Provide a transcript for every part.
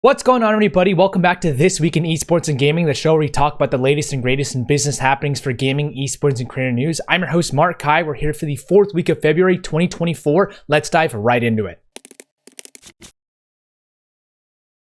What's going on, everybody? Welcome back to This Week in Esports and Gaming, the show where we talk about the latest and greatest in business happenings for gaming, esports, and creator news. I'm your host, Mark Kai. We're here for the fourth week of February 2024. Let's dive right into it.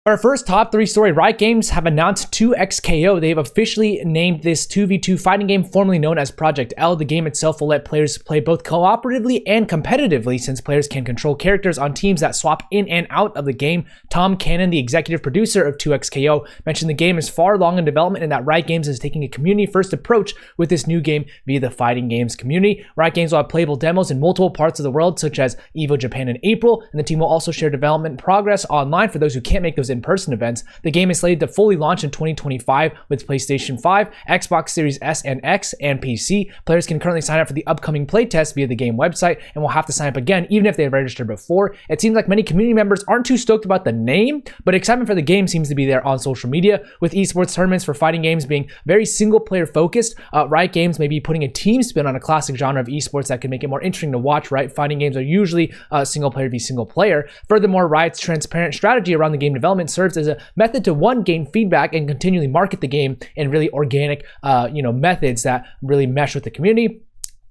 Our first top 3 story, Riot Games have announced 𝗠𝗿 They've officially named this 2v2 fighting game formerly known as Project L. The game itself will let players play both cooperatively and competitively, since players can control characters on teams that swap in and out of the game. Tom Cannon, the executive producer of 𝗠𝗿, mentioned the game is far along in development and that Riot Games is taking a community-first approach with this new game via the fighting games community. Riot Games will have playable demos in multiple parts of the world, such as EVO Japan in April, and the team will also share development progress online for those who can't make those in-person events. The game is slated to fully launch in 2025 with PlayStation 5, Xbox Series S and X, and PC. Players can currently sign up for the upcoming playtest via the game website and will have to sign up again even if they've registered before. It seems like many community members aren't too stoked about the name, but excitement for the game seems to be there on social media, with esports tournaments for fighting games being very single-player focused. Riot Games may be putting a team spin on a classic genre of esports that can make it more interesting to watch, right? Fighting games are usually single-player v single-player. Furthermore, Riot's transparent strategy around the game development serves as a method to gain feedback and continually market the game in really organic methods that really mesh with the community.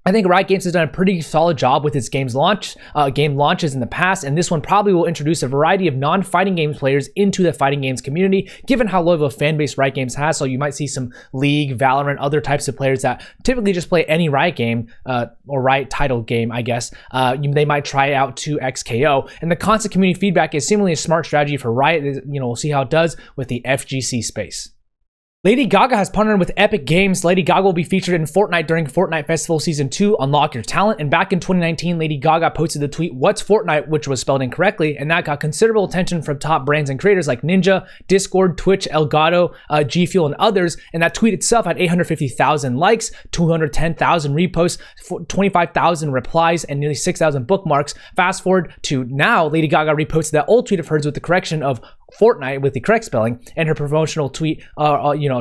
I think Riot Games has done a pretty solid job with its game launches in the past, and this one probably will introduce a variety of non-fighting games players into the fighting games community, given how low of a fan base Riot Games has. So you might see some League, Valorant, other types of players that typically just play any Riot game or Riot title game, I guess. They might try out 𝗠𝗿, and the constant community feedback is seemingly a smart strategy for Riot. We'll see how it does with the FGC space. Lady Gaga has partnered with Epic Games. Lady Gaga will be featured in Fortnite during Fortnite Festival Season 2, Unlock Your Talent. And back in 2019, Lady Gaga posted the tweet, "What's Fortnite?" which was spelled incorrectly, and that got considerable attention from top brands and creators like Ninja, Discord, Twitch, Elgato, G Fuel, and others. And that tweet itself had 850,000 likes, 210,000 reposts, 25,000 replies, and nearly 6,000 bookmarks. Fast forward to now, Lady Gaga reposted that old tweet of hers with the correction of Fortnite with the correct spelling and her promotional tweet,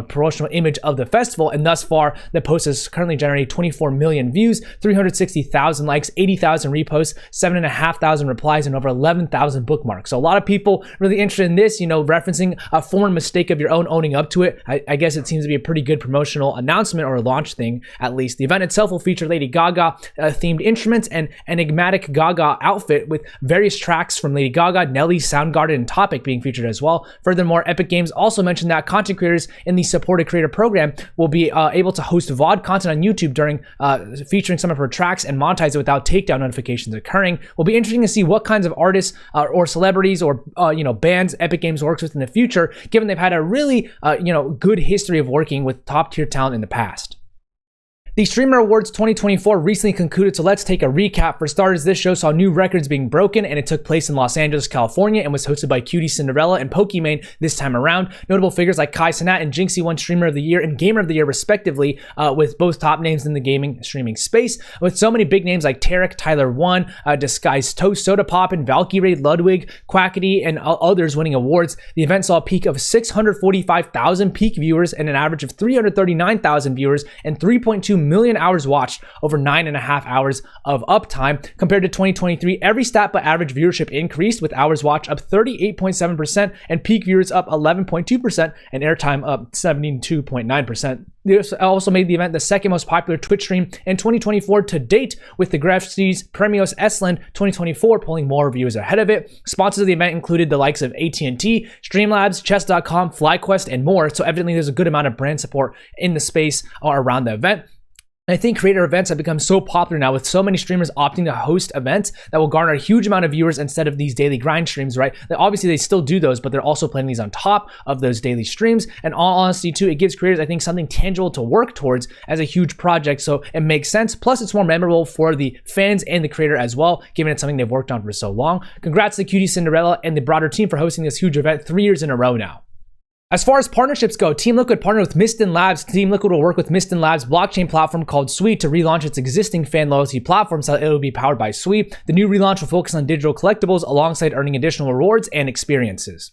promotional image of the festival. And thus far, the post has currently generated 24 million views, 360,000 likes, 80,000 reposts, 7,500 replies, and over 11,000 bookmarks. So a lot of people really interested in this, referencing a former mistake of your own, owning up to it. I guess it seems to be a pretty good promotional announcement or a launch thing, at least. The event itself will feature Lady Gaga themed instruments and enigmatic Gaga outfit with various tracks from Lady Gaga, Nelly, Soundgarden, and Topic being featured as well. Furthermore, Epic Games also mentioned that content creators in the supported creator program will be able to host VOD content on YouTube during featuring some of her tracks and monetize it without takedown notifications occurring. Will be interesting to see what kinds of artists or celebrities or bands Epic Games works with in the future, given they've had a really good history of working with top tier talent in the past. The Streamer Awards 2024 recently concluded, so let's take a recap. For starters, this show saw new records being broken, and it took place in Los Angeles, California, and was hosted by 𝗠𝗿 and Pokimane this time around. Notable figures like Kai Cenat and Jinxie won Streamer of the Year and Gamer of the Year respectively, with both top names in the gaming streaming space. With so many big names like Tarek, Tyler One, Disguised Toast, Soda Pop, and Valkyrae, Ludwig, Quackity, and others winning awards, the event saw a peak of 645,000 peak viewers and an average of 339,000 viewers and 3.2 million hours watched, over 9.5 hours of uptime. Compared to 2023, every stat but average viewership increased, with hours watched up 38.7% and peak viewers up 11.2% and airtime up 72.9%. This also made the event the second most popular Twitch stream in 2024 to date, with the Grefsty's Premios Estland 2024 pulling more viewers ahead of it. Sponsors of the event included the likes of AT&T, Streamlabs, Chess.com, FlyQuest, and more. So evidently there's a good amount of brand support in the space around the event. I think creator events have become so popular now, with so many streamers opting to host events that will garner a huge amount of viewers instead of these daily grind streams, right? Obviously, they still do those, but they're also playing these on top of those daily streams. And all honesty, too, it gives creators, I think, something tangible to work towards as a huge project, so it makes sense. Plus, it's more memorable for the fans and the creator as well, given it's something they've worked on for so long. Congrats to 𝗠𝗿 and the broader team for hosting this huge event 3 years in a row now. As far as partnerships go, Team Liquid partnered with Mysten Labs. Team Liquid will work with Mysten Labs' blockchain platform called 𝗠𝗿 to relaunch its existing fan loyalty platform, so it will be powered by 𝗠𝗿. The new relaunch will focus on digital collectibles alongside earning additional rewards and experiences.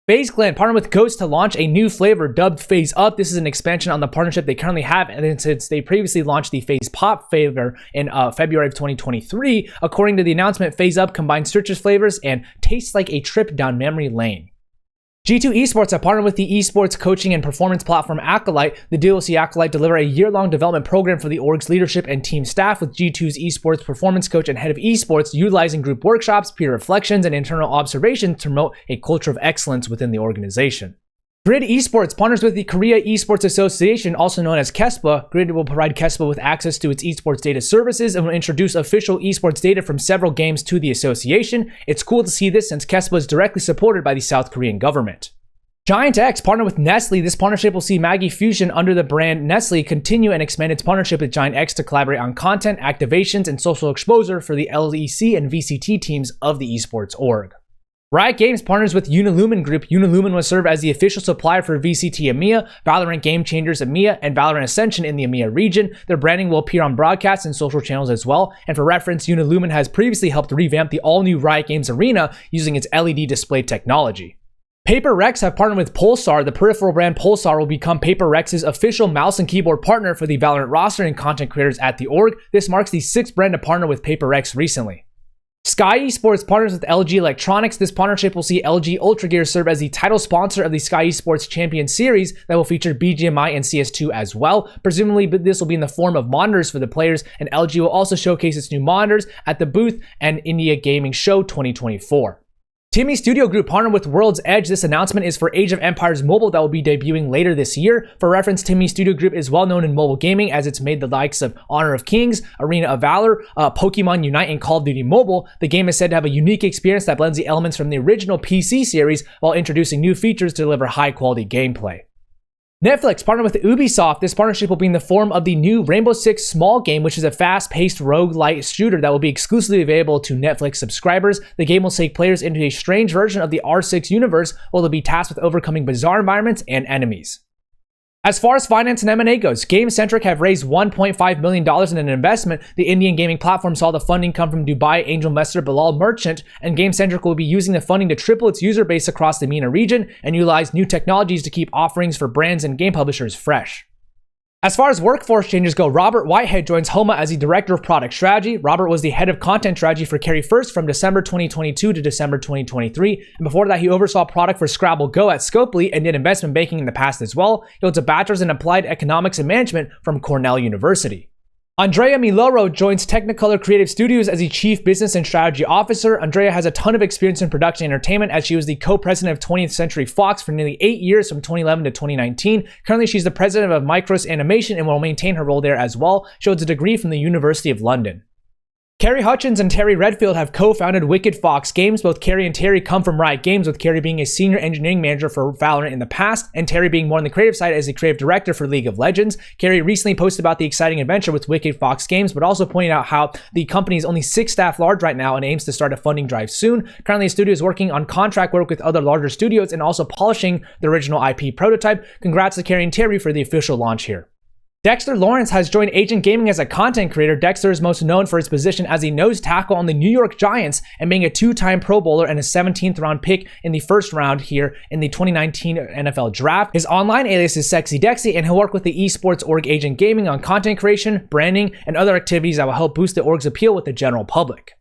FaZe Clan partnered with Ghost to launch a new flavor dubbed FaZe Up. This is an expansion on the partnership they currently have, and since they previously launched the FaZe Pop flavor in February of 2023. According to the announcement, FaZe Up combines citrus flavors and tastes like a trip down memory lane. G2 Esports have partnered with the esports coaching and performance platform 𝗠𝗿. The deal will see 𝗠𝗿 deliver a year-long development program for the org's leadership and team staff, with G2's esports performance coach and head of esports utilizing group workshops, peer reflections, and internal observations to promote a culture of excellence within the organization. Grid Esports partners with the Korea Esports Association, also known as 𝗠𝗿. Grid will provide 𝗠𝗿 with access to its esports data services and will introduce official esports data from several games to the association. It's cool to see this since 𝗠𝗿 is directly supported by the South Korean government. Giant X partnered with Nestle. This partnership will see Maggi Fusion under the brand Nestle continue and expand its partnership with Giant X to collaborate on content, activations, and social exposure for the LEC and VCT teams of the esports org. Riot Games partners with Unilumin Group. Unilumin will serve as the official supplier for VCT EMEA, Valorant Game Changers EMEA, and Valorant Ascension in the EMEA region. Their branding will appear on broadcasts and social channels as well. And for reference, Unilumin has previously helped revamp the all-new Riot Games Arena using its LED display technology. Paper Rex have partnered with Pulsar. The peripheral brand Pulsar will become Paper Rex's official mouse and keyboard partner for the Valorant roster and content creators at the org. This marks the 6th brand to partner with Paper Rex recently. Sky Esports partners with LG Electronics. This partnership will see LG Ultra Gear serve as the title sponsor of the Sky Esports Champion Series that will feature BGMI and CS2 as well. Presumably, this will be in the form of monitors for the players, and LG will also showcase its new monitors at the booth and India Gaming Show 2024. Timmy Studio Group partnered with World's Edge. This announcement is for Age of Empires Mobile that will be debuting later this year. For reference, Timmy Studio Group is well known in mobile gaming as it's made the likes of Honor of Kings, Arena of Valor, Pokemon Unite, and Call of Duty Mobile. The game is said to have a unique experience that blends the elements from the original PC series while introducing new features to deliver high-quality gameplay. Netflix partnered with Ubisoft. This partnership will be in the form of the new Rainbow Six Small Game, which is a fast-paced roguelite shooter that will be exclusively available to Netflix subscribers. The game will take players into a strange version of the R6 universe, where they'll be tasked with overcoming bizarre environments and enemies. As far as finance and M&A goes, GameCentric have raised $1.5 million in an investment. The Indian gaming platform saw the funding come from Dubai angel investor Bilal Merchant, and GameCentric will be using the funding to triple its user base across the MENA region and utilize new technologies to keep offerings for brands and game publishers fresh. As far as workforce changes go, Robert Whitehead joins Homa as the Director of Product Strategy. Robert was the Head of Content Strategy for Carry First from December 2022 to December 2023. And before that, he oversaw product for Scrabble Go at Scopely and did investment banking in the past as well. He holds a Bachelor's in Applied Economics and Management from Cornell University. Andrea Miloro joins Technicolor Creative Studios as the Chief Business and Strategy Officer. Andrea has a ton of experience in production and entertainment, as she was the co-president of 20th Century Fox for nearly 8 years from 2011 to 2019. Currently, she's the president of Micros Animation and will maintain her role there as well. She holds a degree from the University of London. Carrie Hutchins and Terry Redfield have co-founded Wicked Fox Games. Both Carrie and Terry come from Riot Games, with Carrie being a senior engineering manager for Valorant in the past, and Terry being more on the creative side as the creative director for League of Legends. Carrie recently posted about the exciting adventure with Wicked Fox Games, but also pointed out how the company is only 6 staff large right now and aims to start a funding drive soon. Currently, the studio is working on contract work with other larger studios and also polishing the original IP prototype. Congrats to Carrie and Terry for the official launch here. Dexter Lawrence has joined Agent Gaming as a content creator. Dexter is most known for his position as a nose tackle on the New York Giants and being a 2-time Pro Bowler and a 17th round pick in the first round here in the 2019 NFL Draft. His online alias is Sexy Dexy, and he'll work with the esports org Agent Gaming on content creation, branding, and other activities that will help boost the org's appeal with the general public.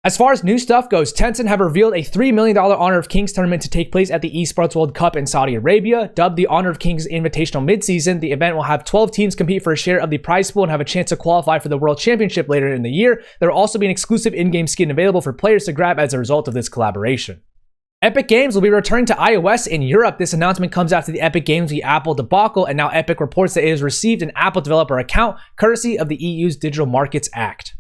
As far as new stuff goes, Tencent have revealed a $3 million Honor of Kings tournament to take place at the Esports World Cup in Saudi Arabia. Dubbed the Honor of Kings Invitational Midseason, the event will have 12 teams compete for a share of the prize pool and have a chance to qualify for the World Championship later in the year. There will also be an exclusive in-game skin available for players to grab as a result of this collaboration. Epic Games will be returning to iOS in Europe. This announcement comes after the Epic Games v Apple debacle, and now Epic reports that it has received an Apple developer account courtesy of the EU's Digital Markets Act.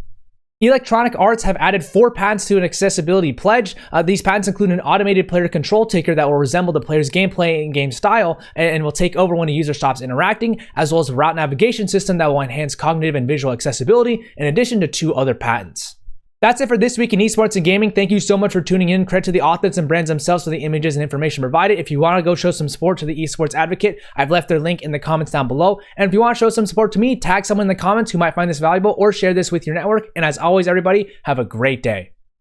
Electronic Arts have added 4 patents to an accessibility pledge. These patents include an automated player control ticker that will resemble the player's gameplay and game style and will take over when a user stops interacting, as well as a route navigation system that will enhance cognitive and visual accessibility, in addition to 2 other patents. That's it for this week in esports and gaming. Thank you so much for tuning in. Credit to the authors and brands themselves for the images and information provided. If you want to go show some support to the Esports Advocate, I've left their link in the comments down below. And if you want to show some support to me, tag someone in the comments who might find this valuable or share this with your network. And as always, everybody, have a great day.